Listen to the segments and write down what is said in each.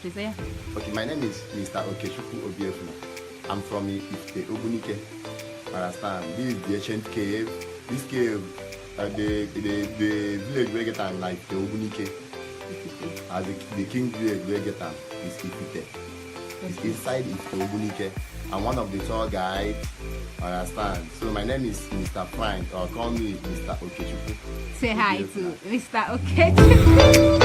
Please, yeah. Okay, my name is Mr. Okechukwu Obiefu. I'm from the Ogbunike. Understand? This is the ancient cave. This cave, the village where get am like the Ogbunike. As the king village where get am is Ifite. It's inside is the Ogbunike. I'm one of the tour guides. Understand? So my name is Mr. Frank, or call me Mr. Okechukwu. Say hi to Mr. Okechukwu.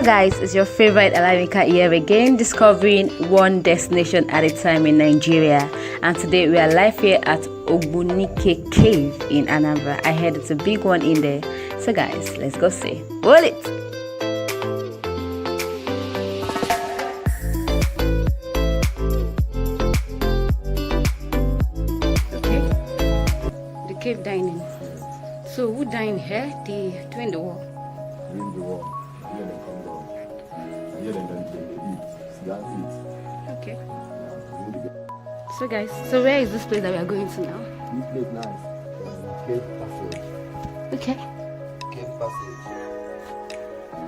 Guys, it's your favorite Alamika here again, discovering one destination at a time in Nigeria. And today we are live here at Ogbunike Cave in Anambra. I heard it's a big one in there. So guys, let's go see. Roll it! Okay, the cave dining. So who dine here? The two in the wall. In the wall. Okay. So guys, so where is this place that we are going to now? This place nice. Cave passage. Okay. Cave passage.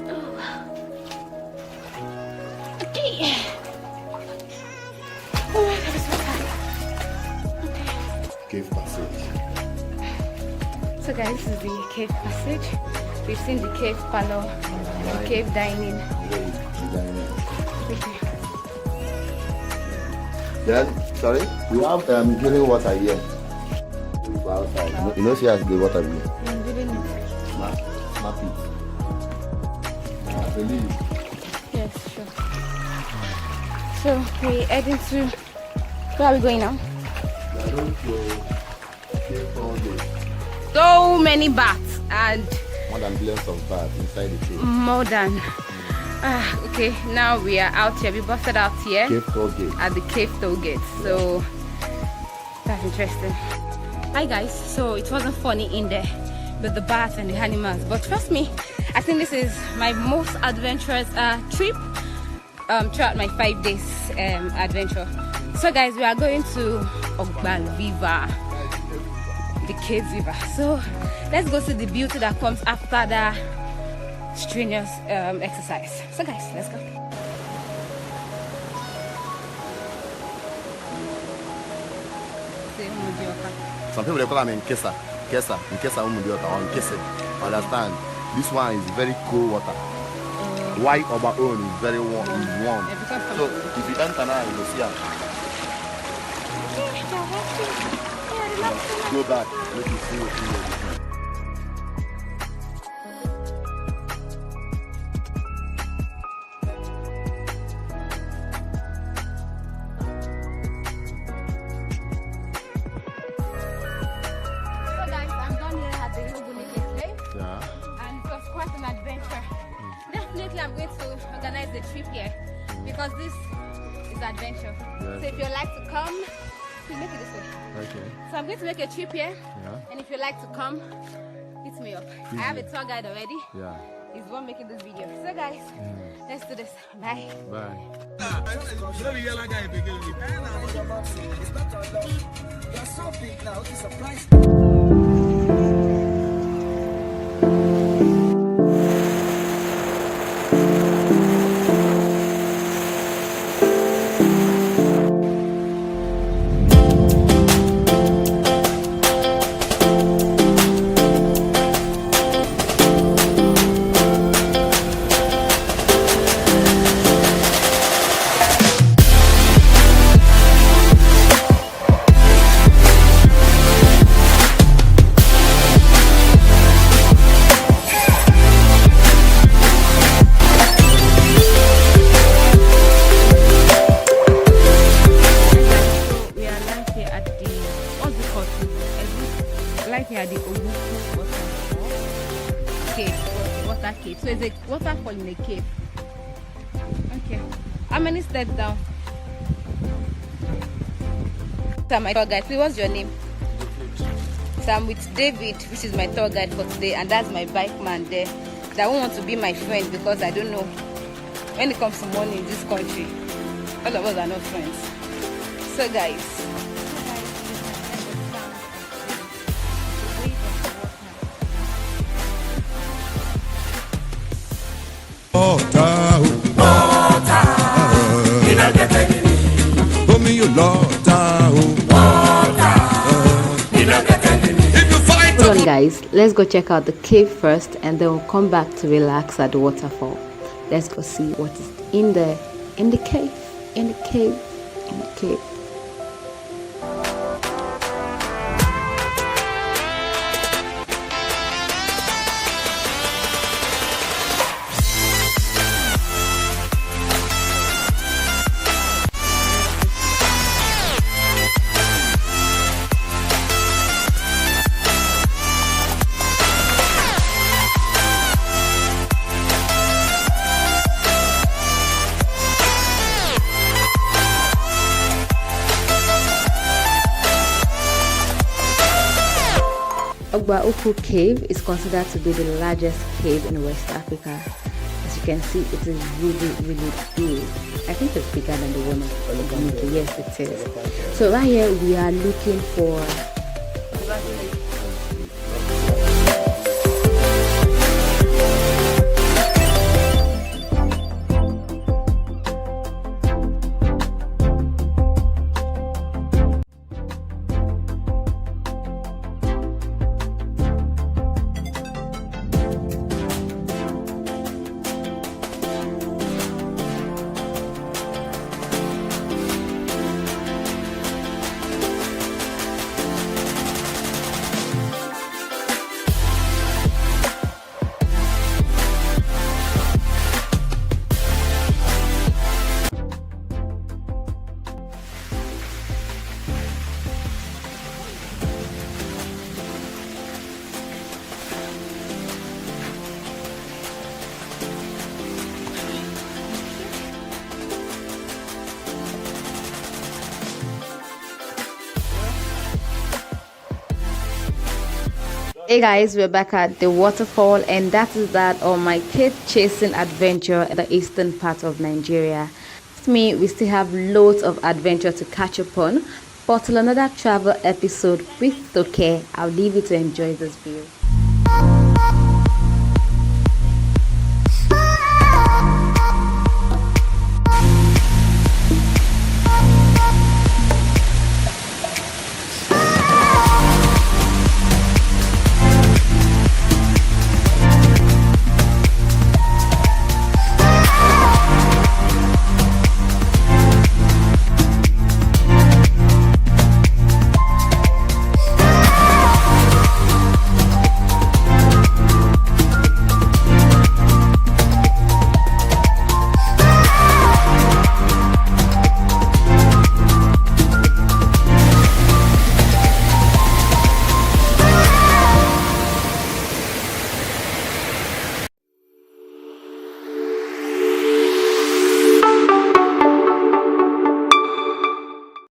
Oh. Okay. Oh my God, it's so tight. Okay. Cave passage. So guys, this is the cave passage. We've seen the cave parlor, the cave dining. Okay. Then, sorry, we have drilling water here. Outside. You know, she has the water here. I'm doing it. Snap it. I believe. Yes, sure. So we're heading to. Where are we going now? We are going to cave foundation. So many bats and More than billions of bats inside the cave. more than. Okay, now we are out here. We busted out here Cave toll gate. at the cave toll gate. So that's interesting. Hi guys, so it wasn't funny in there with the bats and the animals, but trust me, I think this is my most adventurous trip throughout my 5 days adventure. So guys, we are going to Ogban River, the cave river. So let's go see the beauty that comes after the strenuous exercise. So guys, let's go. Some people they call them Nkesa, Umudioka, or Nkese. Understand? This one is very cold water. White of our own is very warm. So if you enter now, you will see it. Go back. Let me see what you do. I'm going to organize the trip here because this is adventure. Yes. So if you'd like to come, please make it this way. Okay. So I'm going to make a trip here, and if you'd like to come, hit me up. I have a tour guide already. Yeah. He's the one making this video. So guys, let's do this. Bye. Bye. Here the Ogufu water cave. So it's a waterfall in a cave. Okay. How many steps down? So my tour guide, please, what's your name? So I'm with David, which is my tour guide for today, and that's my bike man there. I won't want to be my friend because I don't know when it comes to money in this country, all of us are not friends. So guys, hold on guys, let's go check out the cave first and then we'll come back to relax at the waterfall. Let's go see what is in the cave. Ogba Ukwu Cave is considered to be the largest cave in West Africa. As you can see, it is really big. I think it's bigger than the one of Ologunike. Yes, it is. So right here we are looking for Hey guys, we're back at the waterfall, and that is that on my cave chasing adventure in the eastern part of Nigeria. With me, we still have loads of adventure to catch up on, but till another travel episode with Toke, I'll leave you to enjoy this view.